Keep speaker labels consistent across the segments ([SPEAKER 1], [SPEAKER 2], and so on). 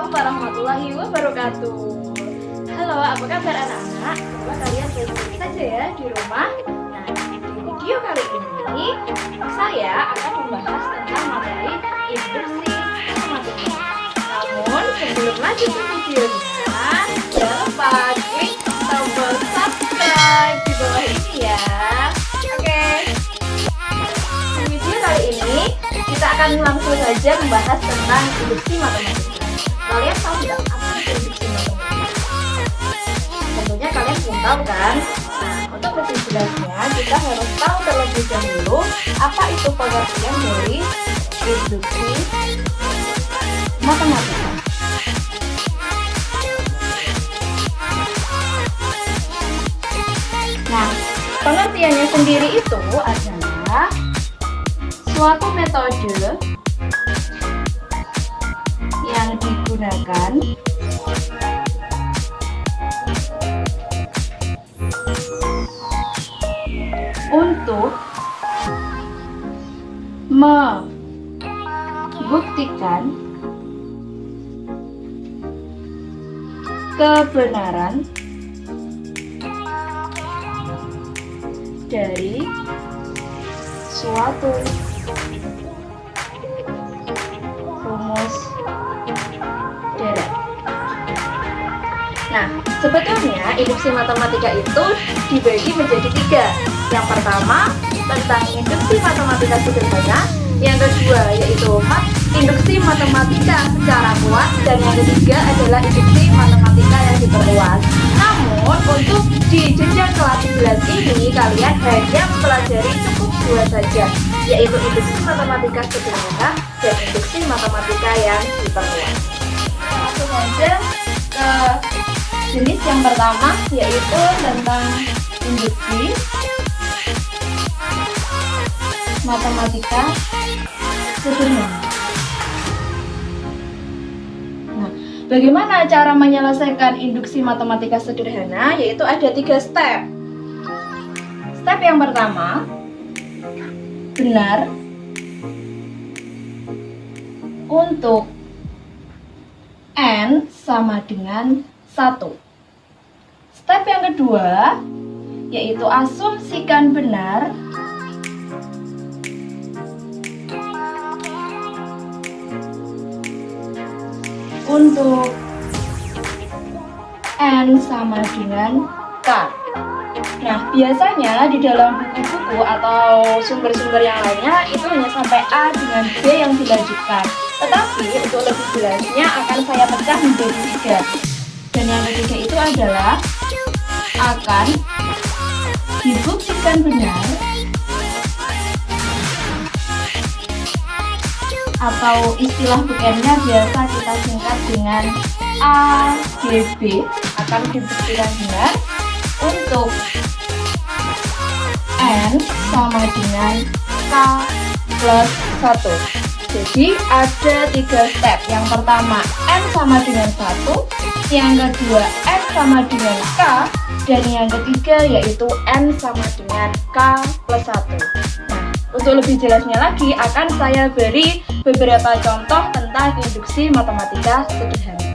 [SPEAKER 1] Assalamualaikum warahmatullahi wabarakatuh. Halo, apa kabar anak-anak? Semoga kalian baik-baik saja ya di rumah. Nah, di video kali ini saya akan membahas tentang materi induksi matematika. Namun sebelum lanjut ke videonya, jangan lupa klik tombol subscribe di bawah ini ya. Oke. Di video kali ini kita akan langsung saja membahas tentang induksi matematika. Kalian tahu tidak apa itu induksi matematika? Tentunya kalian belum tahu kan? Nah, untuk lebih jelasnya kita harus tahu terlebih dahulu apa itu pengertian dari induksi matematika. Nah, pengertiannya sendiri itu adalah suatu metode yang digunakan untuk membuktikan kebenaran dari suatu rumus deret. Nah, sebetulnya induksi matematika itu dibagi menjadi tiga. Yang pertama tentang induksi matematika sederhana, yang kedua yaitu induksi matematika secara kuat, dan yang ketiga adalah induksi matematika yang diperluas. Namun untuk di jenjang kelas 11 ini kalian hanya mempelajari cukup dua saja, yaitu induksi matematika sederhana dan induksi matematika yang diperluas. Langsung saja ke jenis yang pertama, yaitu tentang induksi matematika sederhana. Nah, bagaimana cara menyelesaikan induksi matematika sederhana? Yaitu ada tiga step. Step yang pertama, benar untuk n sama dengan 1. Step yang kedua, yaitu asumsikan benar untuk n sama dengan k. Nah, biasanya di dalam buku-buku atau sumber-sumber yang lainnya itu hanya sampai A dengan B yang dilanjutkan. Tetapi untuk lebih jelasnya akan saya pecah menjadi 3. Dan yang ketiga itu adalah akan dibuktikan benar atau istilah bukannya biasa kita singkat dengan AGB, akan dibuktikan benar untuk n sama dengan k plus 1. Jadi ada tiga step. Yang pertama n sama dengan 1, yang kedua n sama dengan k, dan yang ketiga yaitu n sama dengan k plus 1. Nah, untuk lebih jelasnya lagi akan saya beri beberapa contoh tentang induksi matematika sederhana.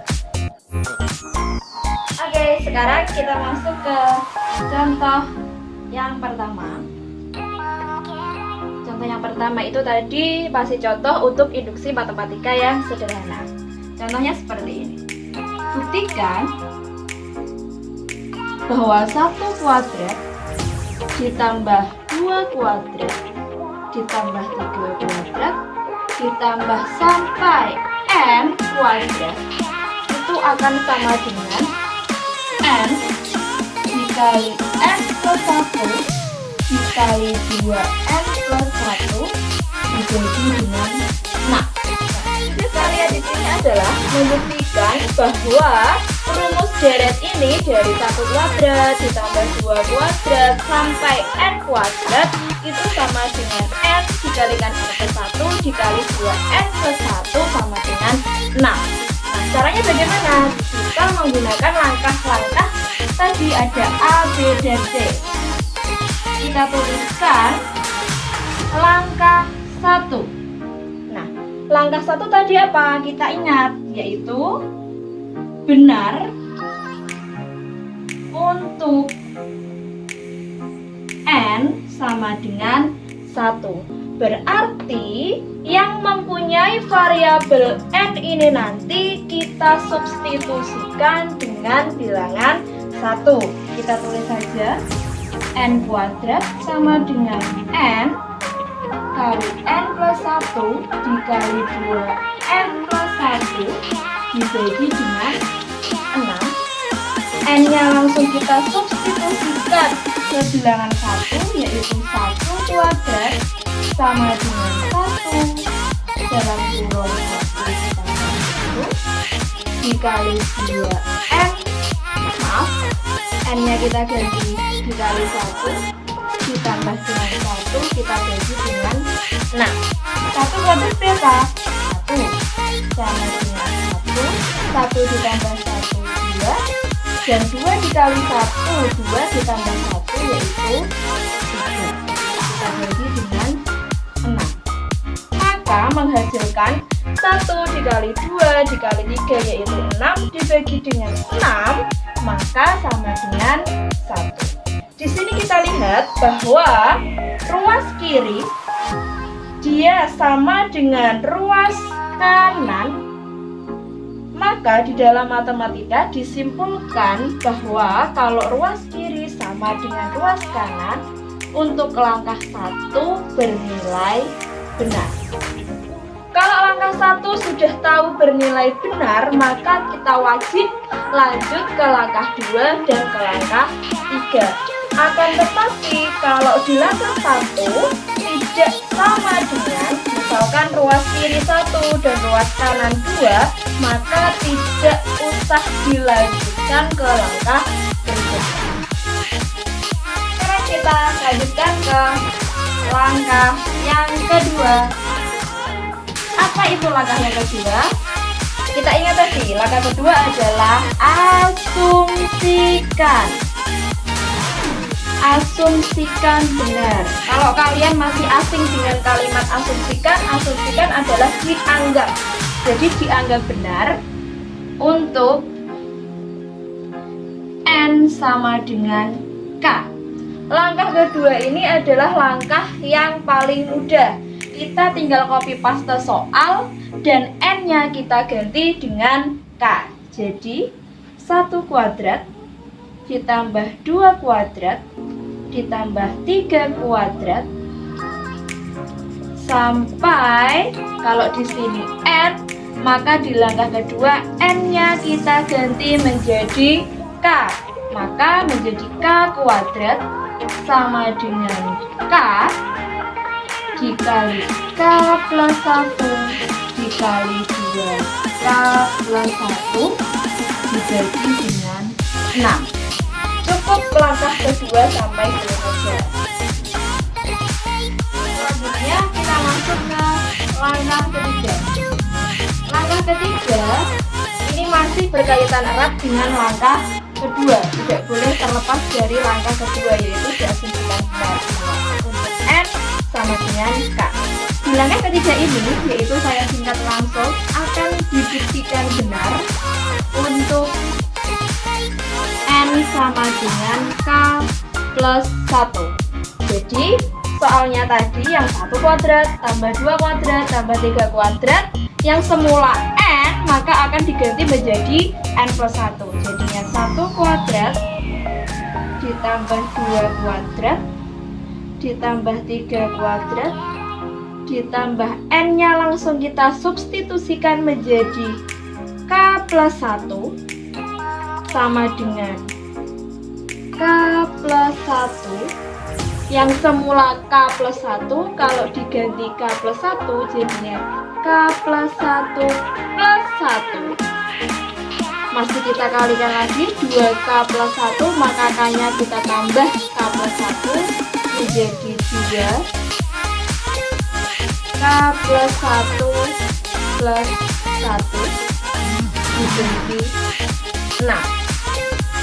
[SPEAKER 1] Oke, sekarang kita masuk ke contoh yang pertama. Contoh yang pertama itu tadi masih contoh untuk induksi matematika yang sederhana. Contohnya seperti ini. Buktikan bahwa 1 kuadrat ditambah 2 kuadrat ditambah 3 kuadrat ditambah sampai n kuadrat itu akan sama dengan n dikali n plus 1 dikali 2n plus 1 dibagi dengan 6. Jadi kita lihat di sini adalah membuktikan bahwa rumus deret ini dari 1 kuadrat ditambah 2 kuadrat sampai n kuadrat itu sama dengan n dikalikan n plus 1 dikali 2n plus 1 sama dengan 6. Nah, caranya bagaimana? Kita menggunakan langkah-langkah tadi, ada A, B, dan C. Kita tuliskan langkah 1. Nah, langkah 1 tadi apa? Kita ingat, yaitu benar untuk N sama dengan 1. Berarti yang mempunyai variabel N ini nanti kita substitusikan dengan bilangan 1. Kita tulis saja N kuadrat sama dengan N kali N plus 1 dikali 2 N plus 1 dibagi dengan 6. N-nya langsung kita substitusikan ke bilangan 1, yaitu 1 kuadrat sama dengan 1 dalam kurung 1 dikali 2 N, maaf, N-nya kita ganti dikali 1 ditambah dengan 1 kita bagi dengan 6. 1 kuadrat berapa? 1 sama dengan 1 ditambah 1 2 dan 2 dikali 1 2 ditambah 1 yaitu 3. Kita bagi dengan 6, maka menghasilkan 1 dikali 2 dikali 3 yaitu 6 dibagi dengan 6 maka sama dengan 1. Di sini kita lihat bahwa ruas kiri dia sama dengan ruas kanan, maka di dalam matematika disimpulkan bahwa kalau ruas kiri sama dengan ruas kanan, untuk langkah 1 bernilai benar. Kalau langkah 1 sudah tahu bernilai benar, maka kita wajib lanjut ke langkah 2 dan ke langkah 3. Akan tetapi kalau di langkah 1 tidak sama dengan misalkan ruas kiri 1 dan ruas kanan 2, maka tidak usah dilanjutkan ke langkah berikutnya. Sekarang kita lanjutkan ke langkah yang kedua. Apa itu langkah yang kedua? Kita ingat tadi, langkah kedua adalah asumsikan. Asumsikan benar. Kalau kalian masih asing dengan kalimat asumsikan, asumsikan adalah dianggap. Jadi dianggap benar untuk N sama dengan K. Langkah kedua ini adalah langkah yang paling mudah. Kita tinggal copy paste soal dan N-nya kita ganti dengan K. Jadi 1 kuadrat ditambah 2 kuadrat ditambah 3 kuadrat sampai kalau di sini N, maka di langkah kedua N-nya kita ganti menjadi K, maka menjadi K kuadrat sama dengan K dikali K plus 1 dikali 2 K plus 1 dibagi dengan 6. Cukup langkah kedua sampai selesai. Selanjutnya kita masuk ke langkah ketiga. Langkah ketiga ini masih berkaitan erat dengan langkah kedua, tidak boleh terlepas dari langkah kedua, yaitu diasumsikan benar untuk N sama dengan K. Di langkah ketiga ini, yaitu saya singkat langsung, akan dibuktikan benar untuk N sama dengan K plus 1. Jadi soalnya tadi yang 1 kuadrat tambah 2 kuadrat tambah 3 kuadrat, yang semula N maka akan diganti menjadi N plus 1. Jadinya 1 kuadrat ditambah 2 kuadrat ditambah 3 kuadrat ditambah N-nya langsung kita substitusikan menjadi K plus 1 sama dengan K plus 1, yang semula K plus 1 kalau diganti K plus 1 jadinya K plus 1 plus 1. Masih kita kalikan lagi 2K plus 1, maka K-nya kita tambah K plus 1 menjadi 2 K plus 1 plus 1 dibagi 6,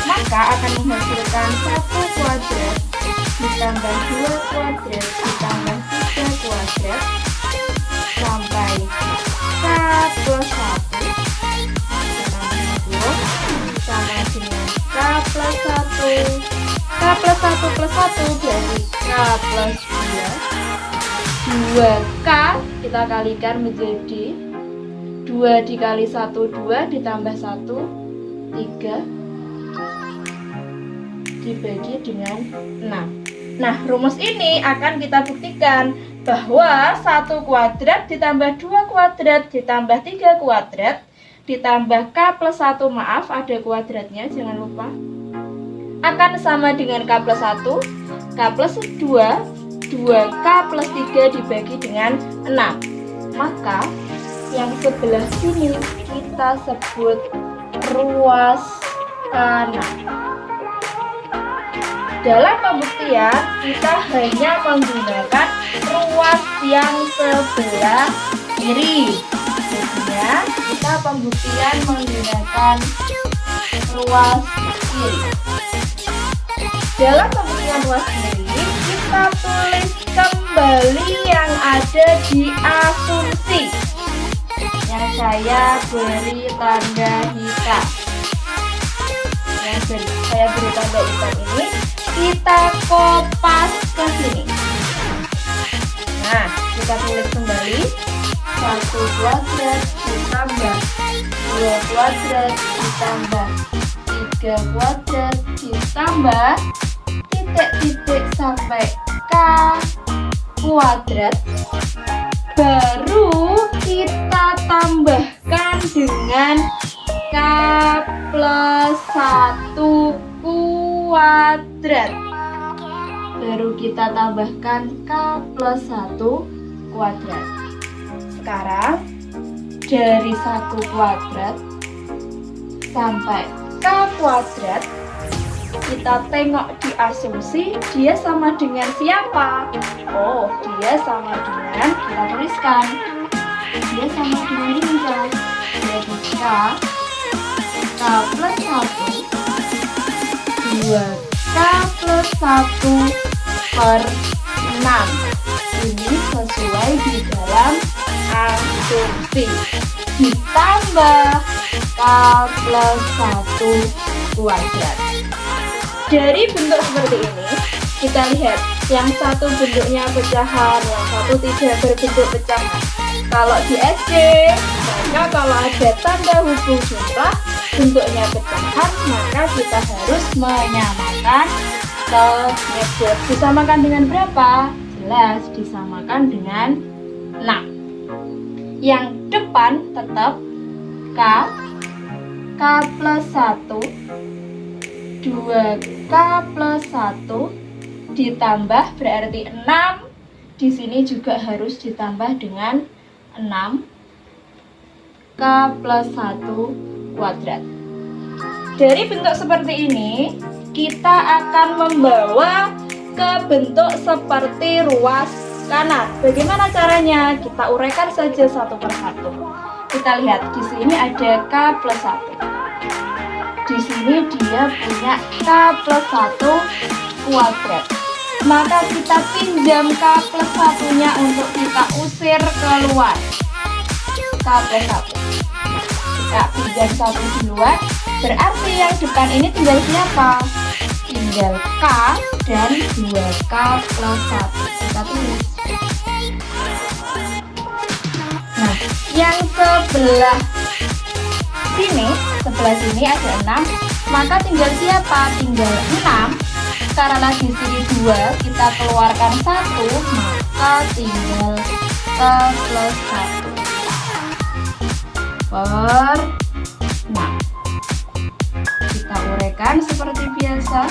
[SPEAKER 1] maka akan menghasilkan 1 kuadrat ditambah 2 kuadrat ditambah 3 kuadrat sampai K plus 1 ditambah 2 plus 1 plus 1 berarti K plus 2. 2K kita kalikan menjadi 2 dikali 1, 2 ditambah 1, 3 dibagi dengan 6. Nah, rumus ini akan kita buktikan bahwa 1 kuadrat ditambah 2 kuadrat ditambah 3 kuadrat ditambah K plus 1, maaf ada kuadratnya, jangan lupa, akan sama dengan K plus 1, K plus 2, 2K plus 3 dibagi dengan 6. Maka yang sebelah sini kita sebut ruas kanan. Dalam pembuktian kita hanya menggunakan ruas yang sebelah kiri. Jadinya kita pembuktian menggunakan ruas kiri. Dalam pembuktian ruas kiri kita tulis kembali yang ada di asumsi yang saya beri tanda hitam. Saya beri tanda hitam ini kita kopas ke sini. Nah, kita tulis kembali 1 kuadrat ditambah 2 kuadrat ditambah 3 kuadrat ditambah titik-titik sampai K kuadrat, baru kita tambahkan dengan K plus 1 kuadrat. Baru kita tambahkan K plus 1 kuadrat. Sekarang dari 1 kuadrat sampai K kuadrat kita tengok di asumsi dia sama dengan siapa? Oh, dia sama dengan, kita tuliskan, dia sama dengan ini guys. Jadi K plus 1 2K plus 1 per 6. Ini sesuai di dalam asumsi. Ditambah K plus 1 kuadrat. Dari bentuk seperti ini, kita lihat yang satu bentuknya pecahan, yang satu tidak berbentuk pecahan. Kalau di SD, maka kalau ada tanda hubung jumlah bentuknya pecahan, maka kita harus menyamakan ke meja. Disamakan dengan berapa? Jelas disamakan dengan 6. Yang depan tetap K plus 1, 2K plus 1 ditambah berarti 6. Di sini juga harus ditambah dengan 6 K plus 1 kuadrat. Dari bentuk seperti ini kita akan membawa ke bentuk seperti ruas kanan. Bagaimana caranya? Kita uraikan saja satu persatu. Kita lihat di sini ada K plus 1. Di sini dia punya K plus 1 kuadrat. Maka kita pinjam K plus 1-nya untuk kita usir keluar. K plus 1. Kita pinjam 1 duluan. Berarti yang depan ini tinggal siapa? Tinggal K dan 2K plus 1. Kita tulis. Nah, yang sebelah sini ada 6. Maka tinggal siapa? Tinggal 6. Karena di sini 2, kita keluarkan 1, maka tinggal K plus 1 per 6. Kita uraikan seperti biasa.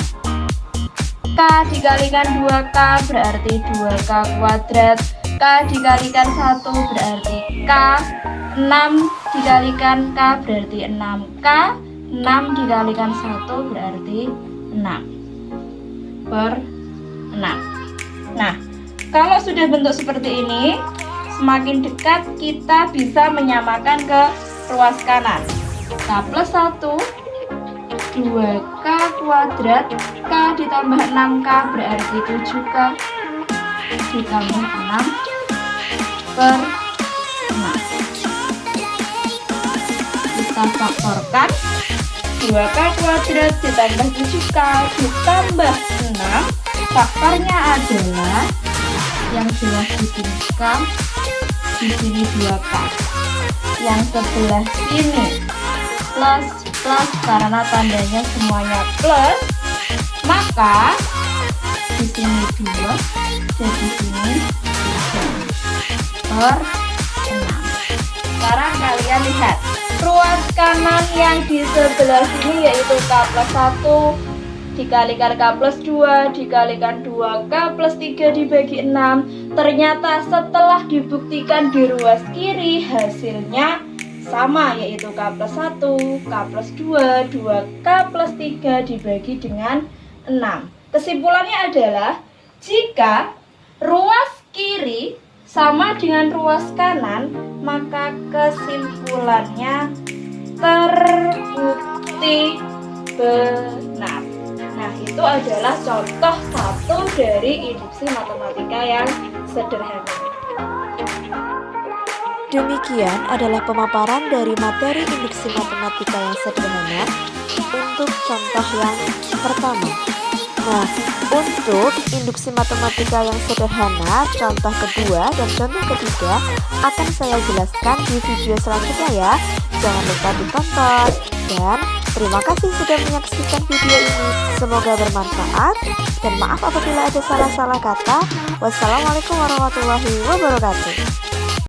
[SPEAKER 1] K dikalikan 2K berarti 2K kuadrat. K dikalikan 1 berarti K. 6 dikalikan K berarti 6K. 6 dikalikan 1 berarti 6 per 6. Nah, kalau sudah bentuk seperti ini, semakin dekat kita bisa menyamakan ke ruas kanan. K plus 1, 2K kuadrat, K ditambah 6K berarti 7K ditambah 6 per 6. Kita faktorkan 2K kuadrat ditambah 7K ditambah 6, faktornya adalah yang jelas diberikan di sini 2K, yang sebelah sini plus karena tandanya semuanya plus, maka di sini 2 dan di sini 3 per 6. Sekarang kalian lihat ruas kanan yang di sebelah sini yaitu K plus 1 dikalikan K plus 2 dikalikan 2K plus 3 dibagi 6. Ternyata setelah dibuktikan di ruas kiri hasilnya sama, yaitu K plus 1, K plus 2, 2K plus 3 dibagi dengan 6. Kesimpulannya adalah jika ruas kiri sama dengan ruas kanan, maka kesimpulannya terbukti benar. Nah, itu adalah contoh satu dari induksi matematika yang sederhana.
[SPEAKER 2] Demikian adalah pemaparan dari materi induksi matematika yang sederhana untuk contoh yang pertama. Nah, untuk induksi matematika yang sederhana, contoh kedua dan contoh ketiga akan saya jelaskan di video selanjutnya ya. Jangan lupa ditonton dan terima kasih sudah menyaksikan video ini. Semoga bermanfaat dan maaf apabila ada salah-salah kata. Wassalamualaikum warahmatullahi wabarakatuh.